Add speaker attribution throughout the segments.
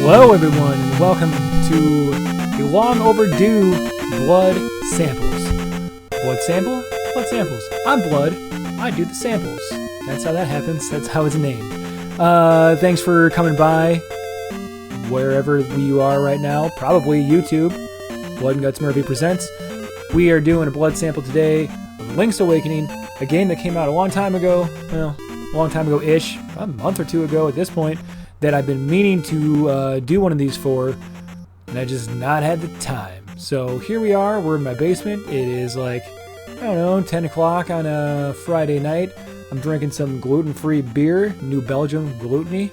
Speaker 1: Hello everyone, and welcome to the long overdue Blood Samples. Blood sample? Blood samples. I'm Blood. I do the samples. That's how that happens. That's how it's named. Thanks for coming by wherever you are right now. Probably YouTube. BloodNGutsMurfy Presents. We are doing a blood sample today of Link's Awakening, a game that came out a long time ago. Well, a long time ago-ish. A month or two ago at this point. That I've been meaning to do one of these for, and I just not had the time. So here we are, we're in my basement. It is like, I don't know, 10 o'clock on a Friday night. I'm drinking some gluten-free beer, New Belgium Gluteny.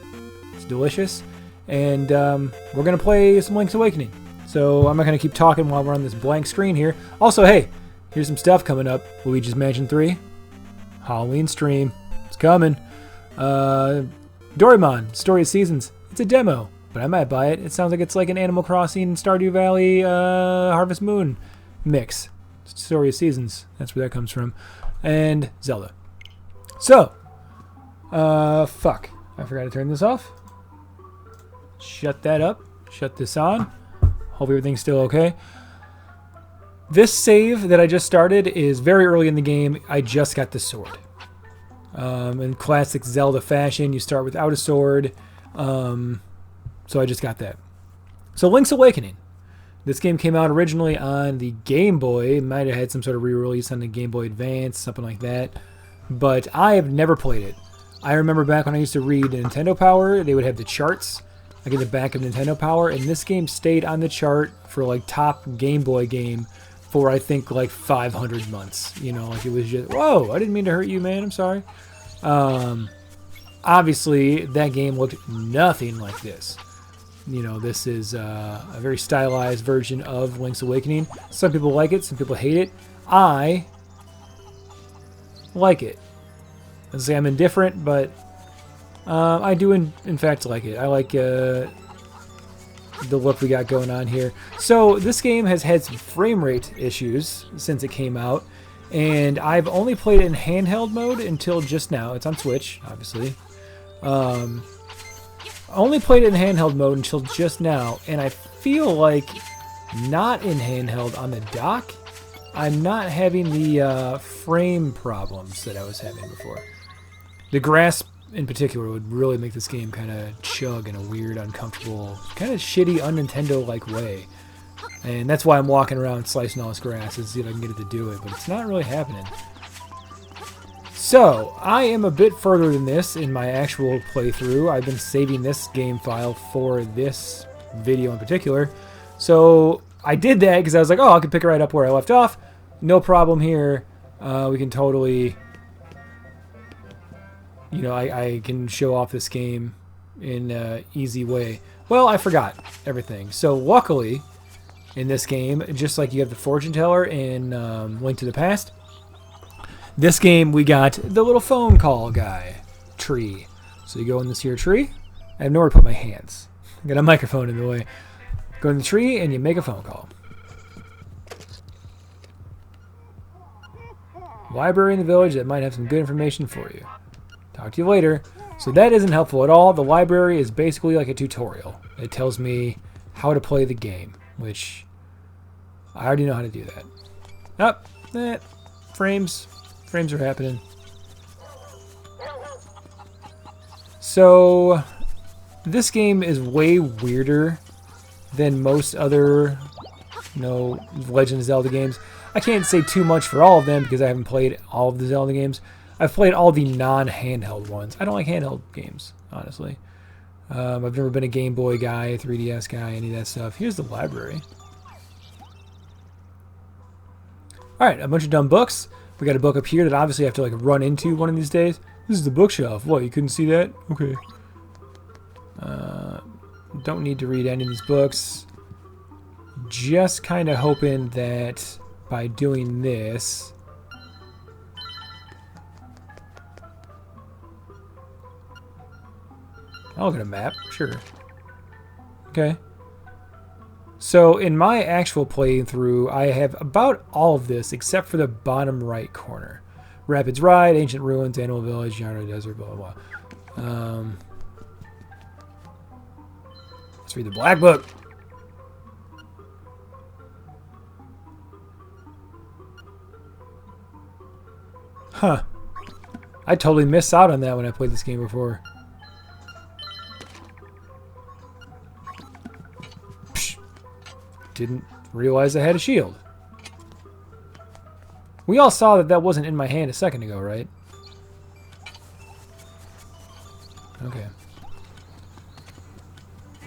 Speaker 1: It's delicious. And we're going to play some Link's Awakening. So I'm not going to keep talking while we're on this blank screen here. Also, hey, here's some stuff coming up. Luigi's Mansion 3. Halloween stream. It's coming. Doraemon, Story of Seasons. It's a demo, but I might buy it. It sounds like it's like an Animal Crossing, Stardew Valley, Harvest Moon mix. Story of Seasons. That's where that comes from. And Zelda. So, fuck. I forgot to turn this off. Shut that up. Shut this on. Hope everything's still okay. This save that I just started is very early in the game. I just got the sword. In classic Zelda fashion, you start without a sword. So I just got that. So Link's Awakening. This game came out originally on the Game Boy. It might have had some sort of re-release on the Game Boy Advance, something like that. But I have never played it. I remember back when I used to read Nintendo Power, they would have the charts, like in the back of Nintendo Power, and this game stayed on the chart for like top Game Boy game for I think like 500 months. You know, like it was just, whoa, I didn't mean to hurt you, man, I'm sorry. Obviously, that game looked nothing like this. You know, this is a very stylized version of Link's Awakening. Some people like it, some people hate it. I like it. Let's say I'm indifferent, but I do in fact like it. I like the look we got going on here. So this game has had some frame rate issues since it came out. And I've only played it in handheld mode until just now. It's on Switch, obviously. I only played it in handheld mode until just now, and I feel like not in handheld on the dock, I'm not having the frame problems that I was having before. The grasp, in particular, would really make this game kind of chug in a weird, uncomfortable, kind of shitty, un-Nintendo-like way. And that's why I'm walking around slicing all this grass to see if I can get it to do it, but it's not really happening. So, I am a bit further than this in my actual playthrough. I've been saving this game file for this video in particular. So, I did that because I was like, oh, I can pick it right up where I left off. No problem here. We can totally, you know, I can show off this game in an easy way. Well, I forgot everything. So, luckily, in this game, just like you have the fortune teller in Link to the Past, this game we got the little phone call guy tree. So you go in this here tree. I have nowhere to put my hands. I got a microphone in the way. Go in the tree and you make a phone call. Library in the village that might have some good information for you. Talk to you later. So that isn't helpful at all. The library is basically like a tutorial. It tells me how to play the game, which I already know how to do that. Frames are happening. So this game is way weirder than most other, you know, Legend of Zelda games. I can't say too much for all of them because I haven't played all of the Zelda games. I've played all the non-handheld ones. I don't like handheld games, honestly. I've never been a Game Boy guy, a 3DS guy, any of that stuff. Here's the library. Alright, a bunch of dumb books. We got a book up here that obviously I have to like run into one of these days. This is the bookshelf. What, you couldn't see that? Okay. Don't need to read any of these books. Just kind of hoping that by doing this... I'll look at a map, sure. Okay. So in my actual playthrough, I have about all of this except for the bottom right corner. Rapids Ride, Ancient Ruins, Animal Village, Yarrow Desert, blah, blah, blah. Let's read the black book. Huh. I totally missed out on that when I played this game before. Psh. Didn't realize I had a shield. We all saw that that wasn't in my hand a second ago, right? Okay.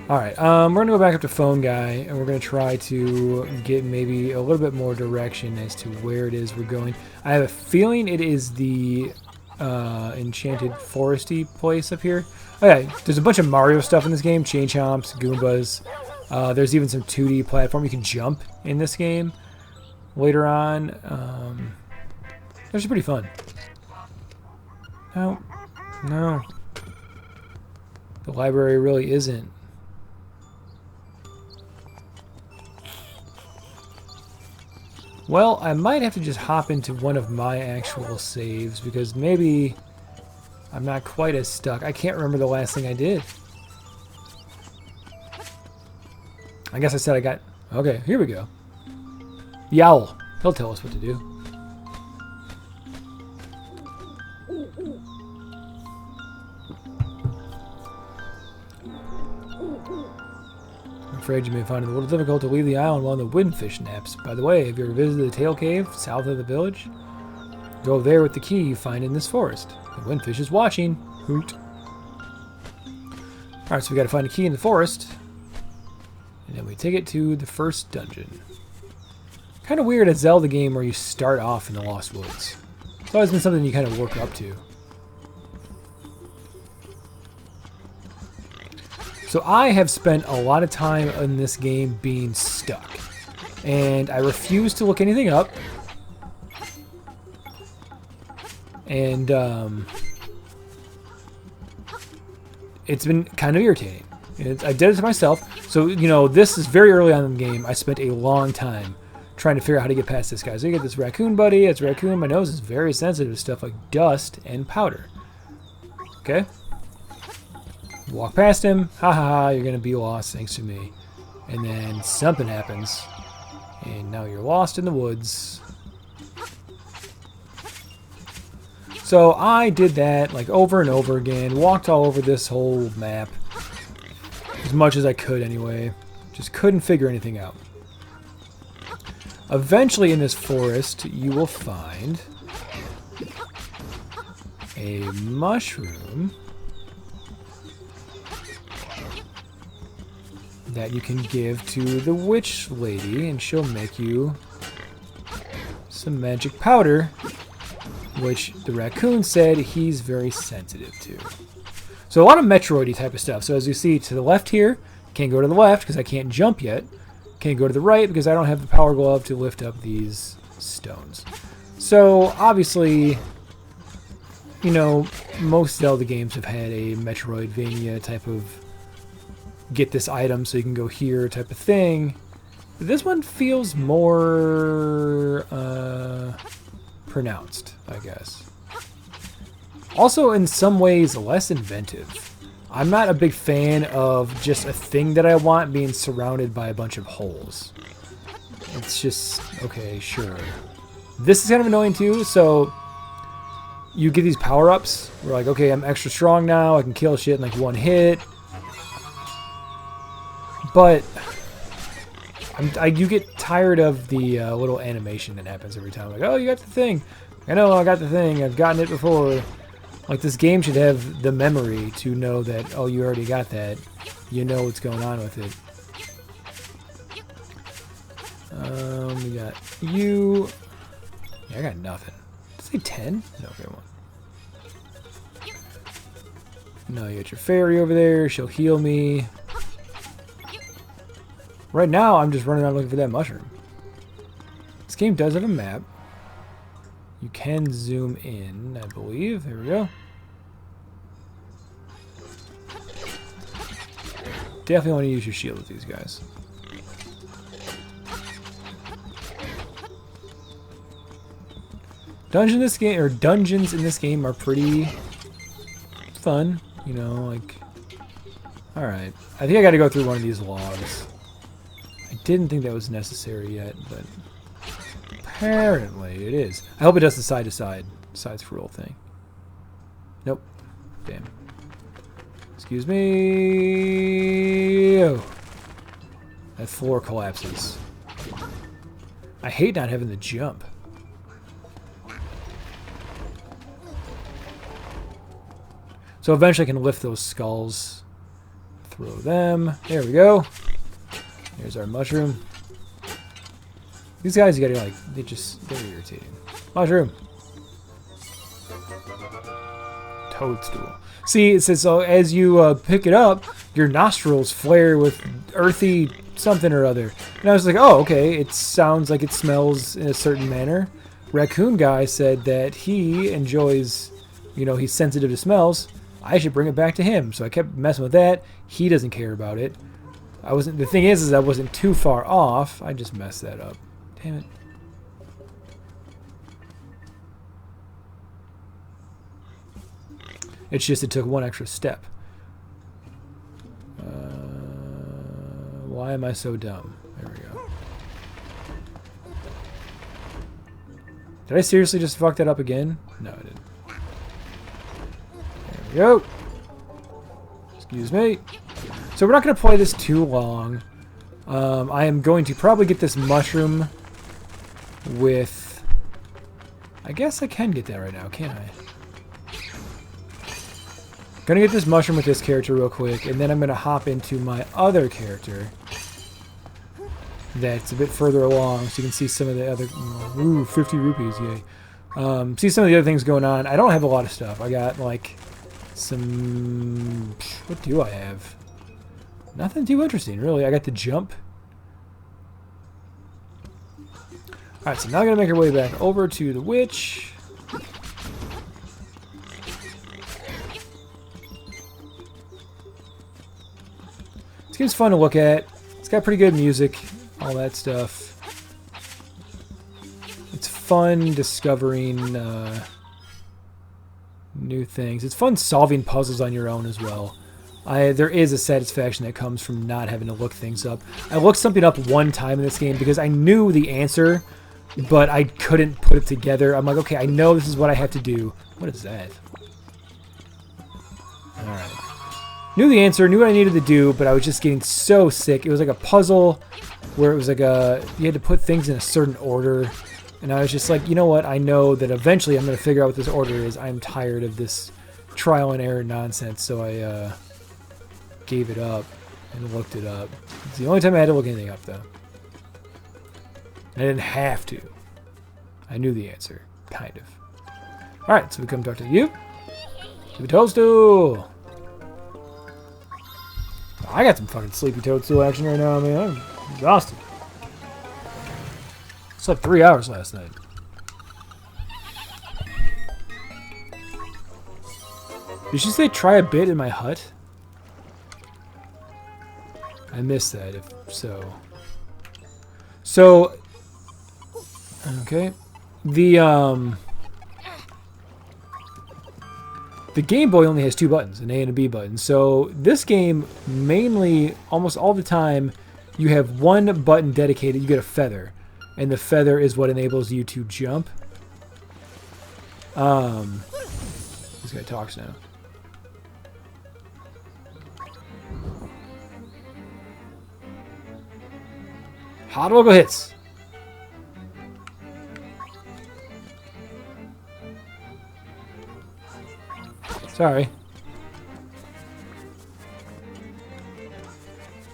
Speaker 1: Alright, we're going to go back up to Phone Guy, and we're going to try to get maybe a little bit more direction as to where it is we're going. I have a feeling it is the enchanted foresty place up here. Oh yeah, there's a bunch of Mario stuff in this game. Chain Chomps, Goombas. There's even some 2D platform. You can jump in this game later on. Those are pretty fun. No. No. The library really isn't. Well, I might have to just hop into one of my actual saves because maybe I'm not quite as stuck. I can't remember the last thing I did. I guess I said I got... Okay, here we go. The owl. He'll tell us what to do. I'm afraid you may find it a little difficult to leave the island while the windfish naps. By the way, have you ever visited the Tail Cave, south of the village? Go there with the key you find in this forest. The windfish is watching. Hoot. Alright, so we gotta find a key in the forest. And then we take it to the first dungeon. Kind of weird a Zelda game where you start off in the Lost Woods. It's always been something you kind of work up to. So I have spent a lot of time in this game being stuck. And I refuse to look anything up. And it's been kind of irritating. I did it to myself. So, you know, this is very early on in the game. I spent a long time trying to figure out how to get past this guy. So you get this raccoon buddy. It's a raccoon. My nose is very sensitive to stuff like dust and powder. Okay? Walk past him. Ha ha ha. You're going to be lost thanks to me. And then something happens. And now you're lost in the woods. So I did that like over and over again. Walked all over this whole map. As much as I could anyway. Just couldn't figure anything out. Eventually in this forest you will find a mushroom that you can give to the witch lady and she'll make you some magic powder, which the raccoon said he's very sensitive to. So a lot of Metroid-y type of stuff. So as you see to the left here, can't go to the left because I can't jump yet. Can't go to the right because I don't have the power glove to lift up these stones. So obviously, you know, most Zelda games have had a Metroidvania type of get this item so you can go here type of thing. This one feels more pronounced, I guess. Also, in some ways, less inventive. I'm not a big fan of just a thing that I want being surrounded by a bunch of holes. It's just, okay, sure. This is kind of annoying too, so you get these power-ups. We're like, okay, I'm extra strong now. I can kill shit in like one hit. But you get tired of the little animation that happens every time. Like, oh, you got the thing. I know I got the thing. I've gotten it before. Like, this game should have the memory to know that, oh, you already got that. You know what's going on with it. We got you. Yeah, I got nothing. Did I say 10? No, okay, 1. No, you got your fairy over there. She'll heal me. Right now, I'm just running around looking for that mushroom. This game does have a map. You can zoom in, I believe. There we go. Definitely want to use your shield with these guys. Dungeons in this game are pretty fun. You know, like, Alright. I think I gotta go through one of these logs. I didn't think that was necessary yet, but apparently it is. I hope it does the side-to-side, sides-for-roll thing. Nope. Damn. Excuse me. Oh. That floor collapses. I hate not having the jump. So eventually I can lift those skulls. Throw them. There we go. There's our mushroom. These guys, you gotta like, they're irritating. Mushroom. Toadstool. See, it says, so as you pick it up, your nostrils flare with earthy something or other. And I was like, oh, okay, it sounds like it smells in a certain manner. Raccoon guy said that he enjoys, you know, he's sensitive to smells. I should bring it back to him. So I kept messing with that. He doesn't care about it. The thing is I wasn't too far off. I just messed that up. Damn it. It's just it took one extra step. Why am I so dumb? There we go. Did I seriously just fuck that up again? No, I didn't. There we go. Excuse me. So we're not going to play this too long. I am going to probably get this mushroom with... I guess I can get that right now, can't I? Gonna get this mushroom with this character real quick, and then I'm gonna hop into my other character that's a bit further along, so you can see some of the other... Ooh, 50 rupees, yay. See some of the other things going on. I don't have a lot of stuff. I got, like, some... What do I have? Nothing too interesting, really. I got the jump. Alright, so now I'm gonna make our way back over to the witch. This game's fun to look at. It's got pretty good music, all that stuff. It's fun discovering new things. It's fun solving puzzles on your own as well. There is a satisfaction that comes from not having to look things up. I looked something up one time in this game because I knew the answer, but I couldn't put it together. I'm like, okay, I know this is what I have to do. What is that? Alright. Knew the answer, knew what I needed to do, but I was just getting so sick. It was like a puzzle where it was like you had to put things in a certain order. And I was just like, you know what? I know that eventually I'm going to figure out what this order is. I'm tired of this trial and error nonsense. So I gave it up and looked it up. It's the only time I had to look anything up, though. I didn't have to. I knew the answer, kind of. Alright, so we come talk to you. To the toadstool. I got some fucking sleepy toadstool action right now, man. I'm exhausted. Slept 3 hours last night. Did she say try a bit in my hut? I missed that, if so. So, okay. The Game Boy only has 2 buttons, an A and a B button. So this game, mainly, almost all the time, you have one button dedicated. You get a feather. And the feather is what enables you to jump. This guy talks now. Hot logo hits. Sorry.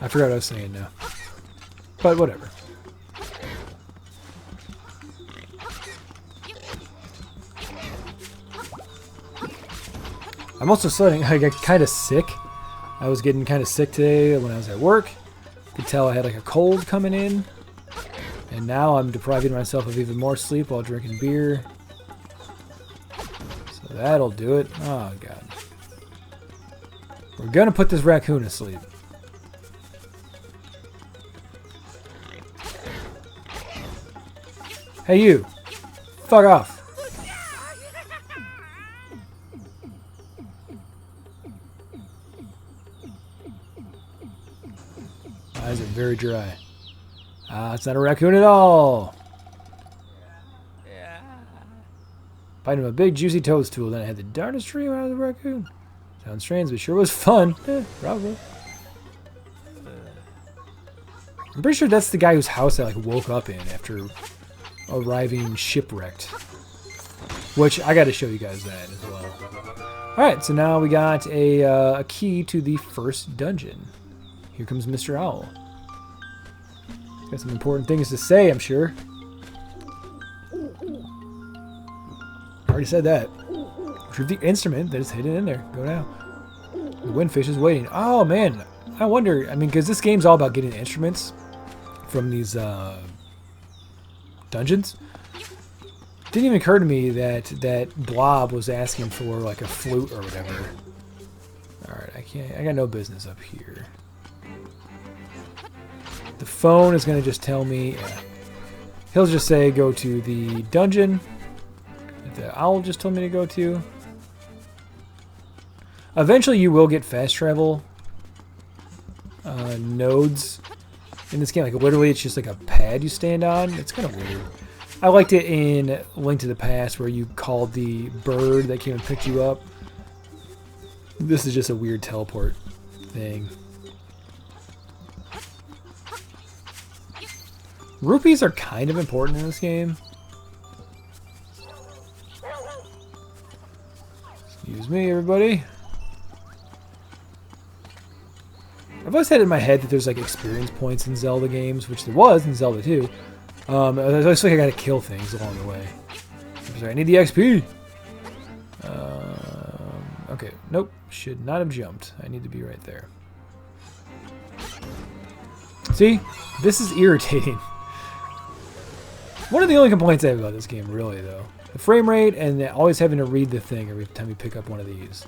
Speaker 1: I forgot what I was saying now. But whatever. I'm also starting, I got kind of sick. I was getting kind of sick today when I was at work. Could tell I had like a cold coming in. And now I'm depriving myself of even more sleep while drinking beer. So that'll do it. Oh, God. We're gonna put this raccoon to sleep. Hey, you. Fuck off. Eyes are very dry. Ah, it's not a raccoon at all. Bite him a big juicy toadstool. Then I had the darndest dream out of the raccoon. Sounds strange, but sure was fun. Probably. I'm pretty sure that's the guy whose house I like woke up in after arriving shipwrecked. Which I got to show you guys that as well. All right, so now we got a key to the first dungeon. Here comes Mr. Owl. He's got some important things to say, I'm sure. Already said that. Retrieve the instrument that is hidden in there. Go now. The windfish is waiting. Oh man, I wonder. I mean, because this game's all about getting instruments from these dungeons. Didn't even occur to me that Blob was asking for like a flute or whatever. All right, I can't. I got no business up here. The phone is gonna just tell me. Yeah, he'll just say go to the dungeon. The owl just told me to go to. Eventually you will get fast travel nodes in this game. Like literally it's just like a pad you stand on. It's kind of weird. I liked it in Link to the Past where you called the bird that came and picked you up. This is just a weird teleport thing. Rupees are kind of important in this game. Excuse me, everybody. I've always had it in my head that there's like experience points in Zelda games, which there was in Zelda 2. I always feel like I gotta kill things along the way. I'm sorry, I need the XP! Okay, nope. Should not have jumped. I need to be right there. See? This is irritating. One of the only complaints I have about this game, really, though. The frame rate and always having to read the thing every time you pick up one of these.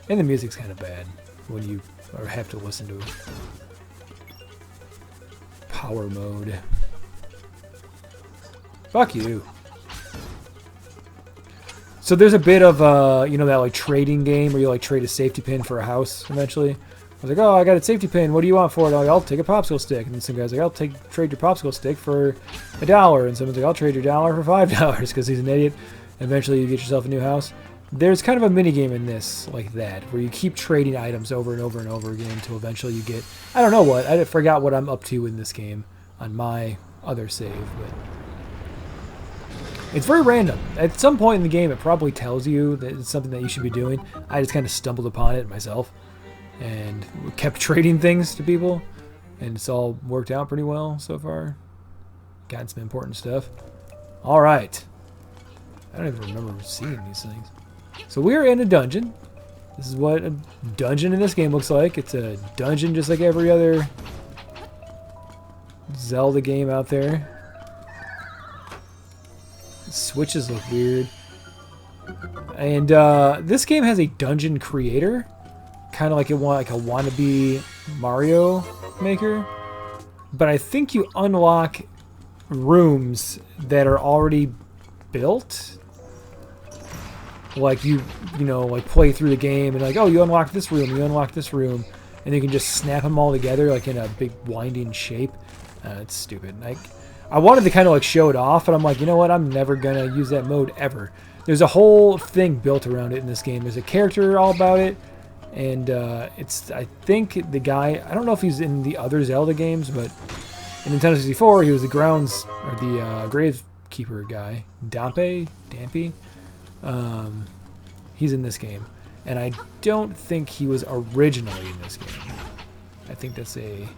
Speaker 1: And the music's kind of bad when you have to listen to it. Power mode. Fuck you. So there's a bit of, you know, that like trading game where you like trade a safety pin for a house eventually. I was like, oh, I got a safety pin. What do you want for it? I'm like, I'll take a popsicle stick. And then some guy's like, I'll trade your popsicle stick for $1. And someone's like, I'll trade your dollar for $5 because he's an idiot. Eventually you get yourself a new house. There's kind of a mini game in this like that where you keep trading items over and over and over again until eventually you get, I don't know what. I forgot what I'm up to in this game on my other save, but it's very random. At some point in the game it probably tells you that it's something that you should be doing. I just kind of stumbled upon it myself and kept trading things to people, and it's all worked out pretty well so far. Gotten some important stuff. All right. I don't even remember seeing these things. So we're in a dungeon. This is what a dungeon in this game looks like. It's a dungeon just like every other Zelda game out there. The switches look weird. And this game has a dungeon creator. Kind of like a wannabe Mario Maker. But I think you unlock rooms that are already built. Like you know, like play through the game and like, oh, you unlock this room, you unlock this room, and you can just snap them all together like in a big winding shape. It's stupid. Like, I wanted to kind of like show it off, but I'm like, you know what? I'm never gonna use that mode ever. There's a whole thing built around it in this game. There's a character all about it, and it's, I think the guy, I don't know if he's in the other Zelda games, but in Nintendo 64 he was the grounds or the gravekeeper guy, Dampé. He's in this game, and I don't think he was originally in this game. I think that's a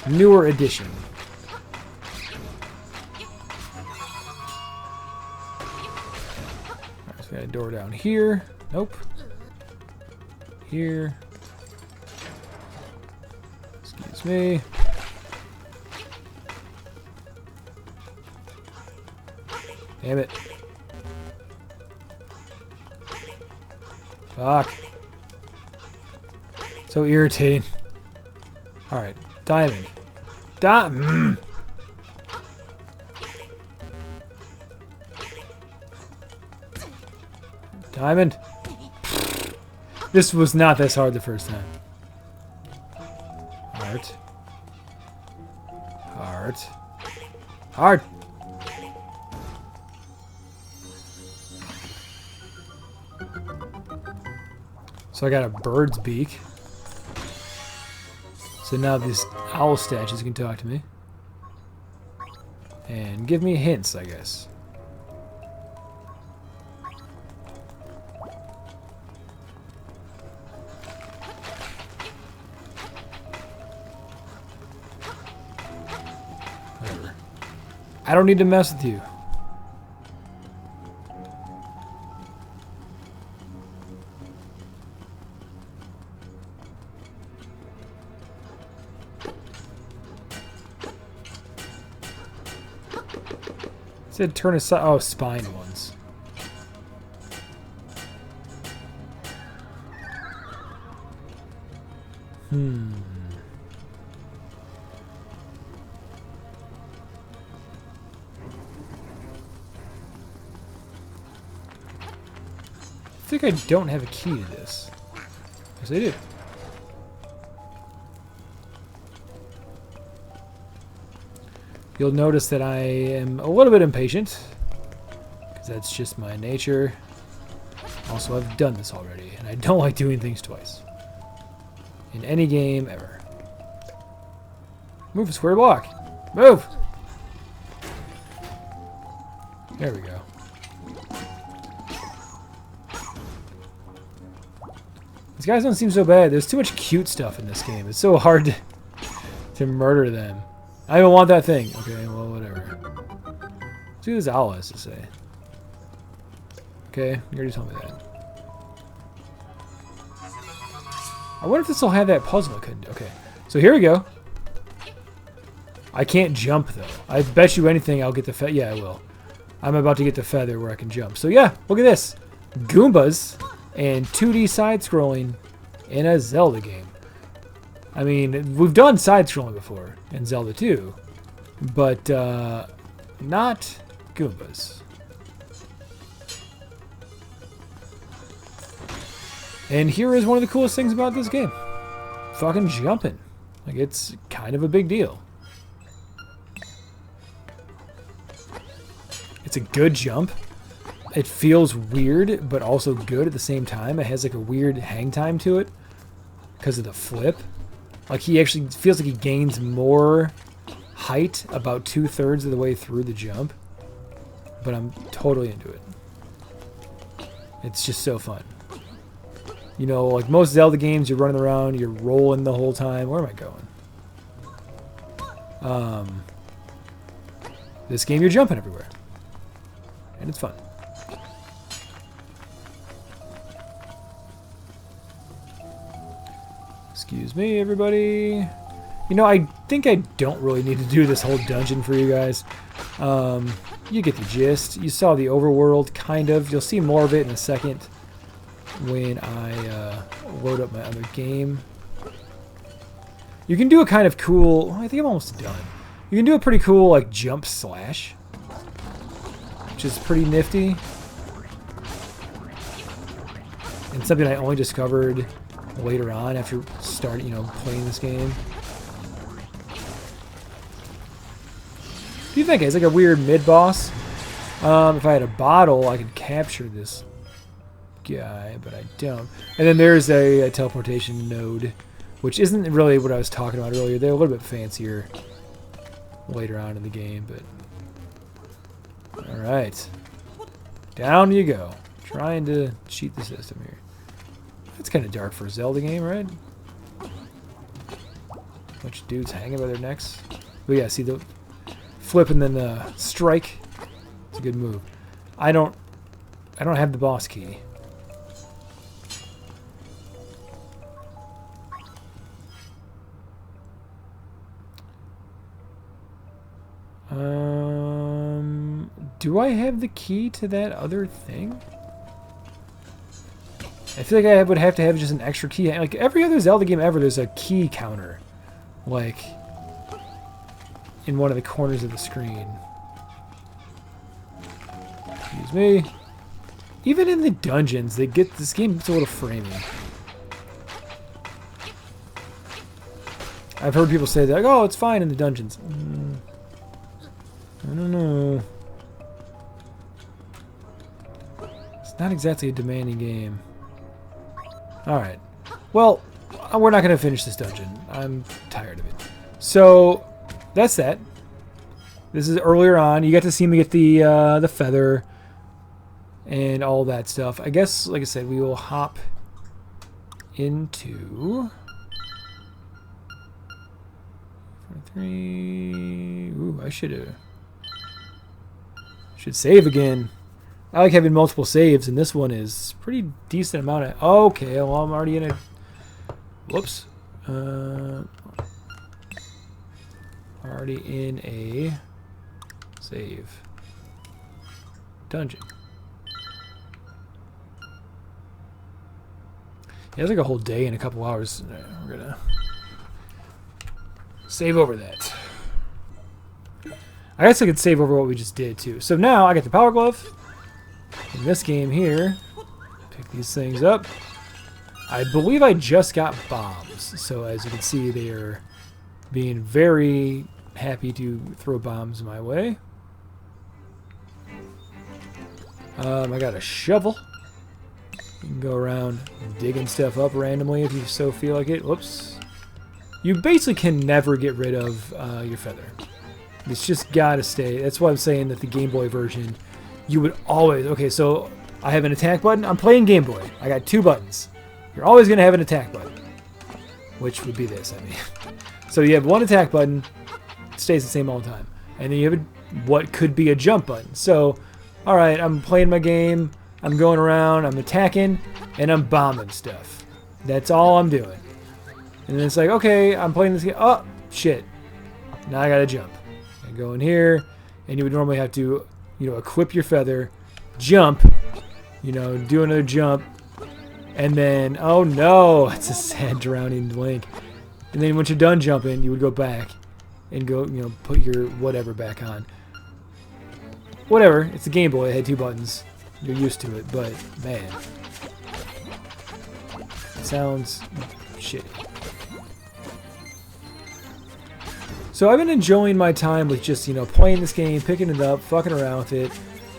Speaker 1: newer edition. Alright, so we got a door down here. Nope. Here. Excuse me. Damn it. Fuck. So irritating. Alright, diamond. Diamond. This was not this hard the first time. Heart. Heart. Heart! So I got a bird's beak. So now these owl statues can talk to me. And give me hints, I guess. Whatever. I don't need to mess with you. It said turn aside. Oh, spine ones. I think I don't have a key to this. Yes, I do. You'll notice that I am a little bit impatient, because that's just my nature. Also, I've done this already, and I don't like doing things twice. In any game ever. Move a square block. Move! There we go. These guys don't seem so bad. There's too much cute stuff in this game. It's so hard to murder them. I don't want that thing. Okay, well, whatever. Let's see what this owl has to say. Okay, you already told me that. I wonder if this will have that puzzle I couldn't do. Okay, so here we go. I can't jump, though. I bet you anything I'll get the feather. Yeah, I will. I'm about to get the feather where I can jump. So yeah, look at this. Goombas and 2D side-scrolling in a Zelda game. I mean, we've done side-scrolling before in Zelda 2, but not Goombas. And here is one of the coolest things about this game. Fucking jumping. Like, it's kind of a big deal. It's a good jump. It feels weird, but also good at the same time. It has like a weird hang time to it because of the flip. Like, he actually feels like he gains more height about 2/3 of the way through the jump. But I'm totally into it. It's just so fun. You know, like most Zelda games, you're running around, you're rolling the whole time. Where am I going? This game, you're jumping everywhere. And it's fun. Excuse me, everybody. You know, I think I don't really need to do this whole dungeon for you guys. You get the gist. You saw the overworld, kind of. You'll see more of it in a second when I load up my other game. You can do a kind of cool... I think I'm almost done. You can do a pretty cool, like, jump slash, which is pretty nifty. And something I only discovered later on after starting, you know, playing this game. What do you think? It's like a weird mid-boss. If I had a bottle, I could capture this guy, but I don't. And then there's a teleportation node, which isn't really what I was talking about earlier. They're a little bit fancier later on in the game, but... Alright. Down you go. Trying to cheat the system here. That's kind of dark for a Zelda game, right? Bunch of dudes hanging by their necks. But yeah, see the flip and then the strike. It's a good move. I don't have the boss key. Do I have the key to that other thing? I feel like I would have to have just an extra key. Like every other Zelda game ever, there's a key counter. Like, in one of the corners of the screen. Excuse me. Even in the dungeons, they get this game gets a little framing. I've heard people say that, like, oh, it's fine in the dungeons. I don't know. It's not exactly a demanding game. Alright. Well, we're not going to finish this dungeon. I'm tired of it. So, that's that. This is earlier on. You got to see me get the feather and all that stuff. I guess, like I said, we will hop into 43. Ooh, I should save again. I like having multiple saves, and this one is pretty decent amount of. Okay, well I'm already in a. Whoops. Already in a save dungeon. Yeah, it's like a whole day and a couple hours. We're gonna save over that. I guess I could save over what we just did too. So now I got the power glove. In this game here, pick these things up. I believe I just got bombs. So as you can see, they are being very happy to throw bombs my way. I got a shovel. You can go around digging stuff up randomly if you so feel like it. Whoops. You basically can never get rid of your feather. It's just gotta stay. That's why I'm saying that the Game Boy version, you would always... Okay, so I have an attack button. I'm playing Game Boy. I got 2 buttons. You're always gonna have an attack button. Which would be this, I mean. So you have one attack button. It stays the same all the time. And then you have what could be a jump button. So, alright, I'm playing my game. I'm going around, I'm attacking, and I'm bombing stuff. That's all I'm doing. And then it's like, okay, I'm playing this game. Oh, shit. Now I gotta jump. I go in here, and you would normally have to, you know, equip your feather, jump, you know, do another jump, and then, oh no, it's a sad drowning Link. And then once you're done jumping, you would go back and go, you know, put your whatever back on. Whatever, it's a Game Boy, it had 2 buttons. You're used to it, but man, it sounds shitty. So I've been enjoying my time with just, you know, playing this game, picking it up, fucking around with it,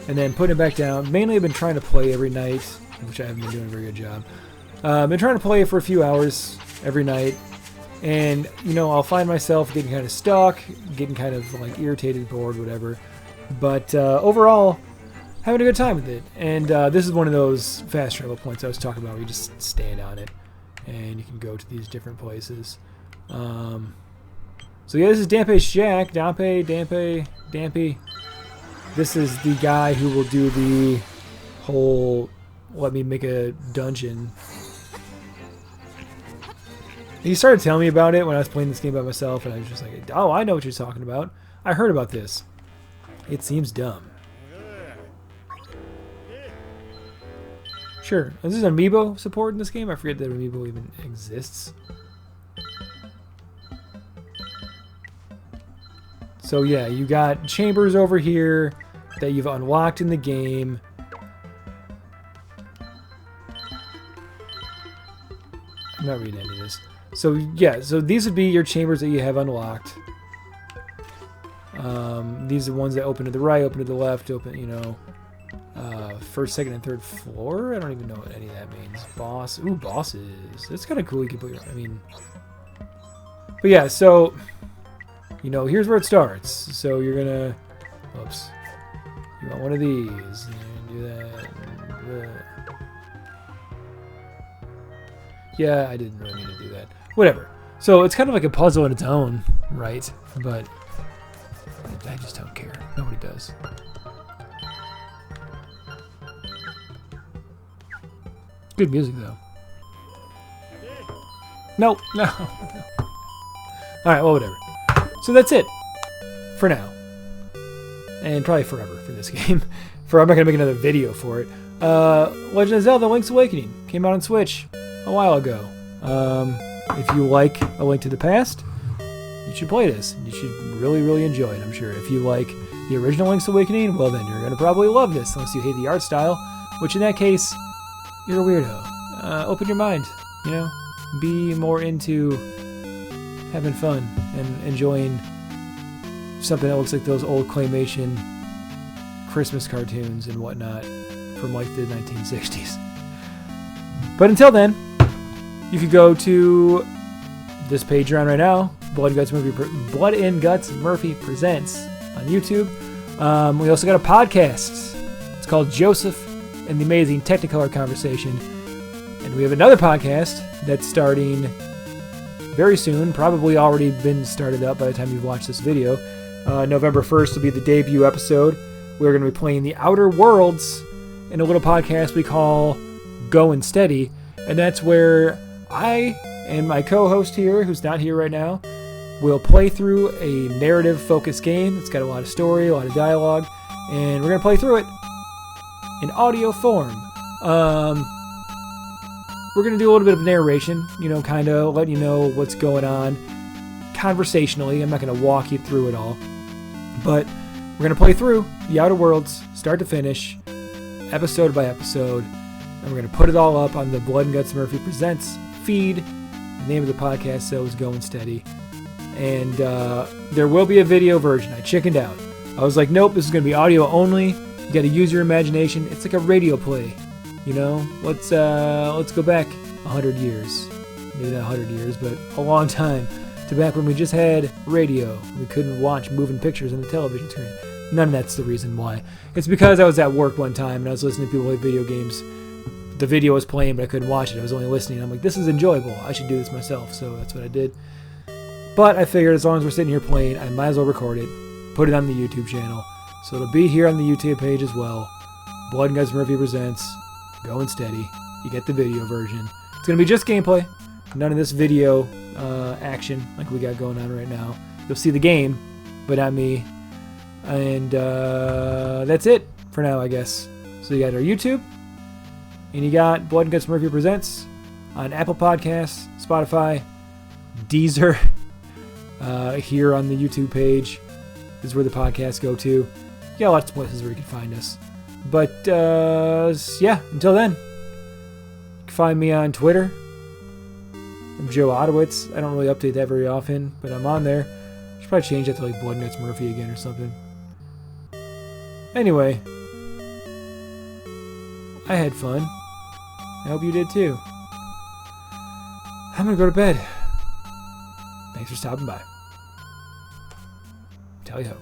Speaker 1: and then putting it back down. Mainly I've been trying to play every night, which I haven't been doing a very good job. I've been trying to play for a few hours every night, and, you know, I'll find myself getting kind of stuck, getting kind of, like, irritated, bored, whatever. But overall, having a good time with it. And this is one of those fast travel points I was talking about where you just stand on it and you can go to these different places. So yeah, this is Dampe's Jack. Dampy. This is the guy who will do the whole let me make a dungeon. He started telling me about it when I was playing this game by myself, and I was just like, oh, I know what you're talking about. I heard about this. It seems dumb. Sure. Is this amiibo support in this game? I forget that amiibo even exists. So yeah, you got chambers over here that you've unlocked in the game. I'm not reading any of this. So yeah, so these would be your chambers that you have unlocked. These are the ones that open to the right, open to the left, open, you know, first, second, and third floor. I don't even know what any of that means. Boss. Ooh, bosses. That's kind of cool. You can put your, I mean, but yeah, so, you know, here's where it starts. So you're gonna, whoops, you want one of these, and do that. Yeah, I didn't really mean to do that. Whatever. So it's kind of like a puzzle in its own, right? But I just don't care. Nobody does. Good music, though. No. Alright, well, whatever. So that's it. For now. And probably forever for this game. I'm not going to make another video for it. Legend of Zelda Link's Awakening. Came out on Switch a while ago. If you like A Link to the Past, you should play this. You should really, really enjoy it, I'm sure. If you like the original Link's Awakening, well then you're going to probably love this, unless you hate the art style, which in that case, you're a weirdo. Open your mind, you know? Be more into having fun and enjoying something that looks like those old claymation Christmas cartoons and whatnot from like the 1960s. But until then, you could go to this page you're on right now, Blood and Guts Murphy Presents on YouTube. We also got a podcast. It's called Joseph and the Amazing Technicolor Conversation. And we have another podcast that's starting very soon, probably already been started up by the time you've watched this video. November 1st will be the debut episode. We're going to be playing The Outer Worlds in a little podcast we call Goin Steady. And that's where I and my co-host here, who's not here right now, will play through a narrative-focused game. It's got a lot of story, a lot of dialogue, and we're going to play through it in audio form. We're going to do a little bit of narration, kind of let you know what's going on conversationally. I'm not going to walk you through it all. But we're going to play through The Outer Worlds, start to finish, episode by episode, and we're going to put it all up on the Blood and Guts Murphy Presents feed. The name of the podcast is Goin Steady. And there will be a video version. I chickened out. I was like, nope, this is going to be audio only. You got to use your imagination. It's like a radio play. Let's go back 100 years. Maybe not 100 years, but a long time. To back when we just had radio. We couldn't watch moving pictures on the television screen. None of that's the reason why. It's because I was at work one time and I was listening to people play video games. The video was playing, but I couldn't watch it. I was only listening. I'm like, this is enjoyable. I should do this myself. So that's what I did. But I figured as long as we're sitting here playing, I might as well record it, put it on the YouTube channel. So it'll be here on the YouTube page as well. Blood and Guts Murphy Presents, Goin Steady. You get the video version. It's going to be just gameplay. None of this video action like we got going on right now. You'll see the game, but not me. And that's it for now, I guess. So you got our YouTube, and you got Blood and Guts Murphy Presents on Apple Podcasts, Spotify, Deezer. Here on the YouTube page is where the podcasts go to. You got lots of places where you can find us. But yeah, until then, you can find me on Twitter. I'm Joe Ottowitz. I don't really update that very often, but I'm on there. I should probably change that to like Blood and Guts Murphy again or something. Anyway, I had fun. I hope you did too. I'm gonna go to bed. Thanks for stopping by. Tally ho.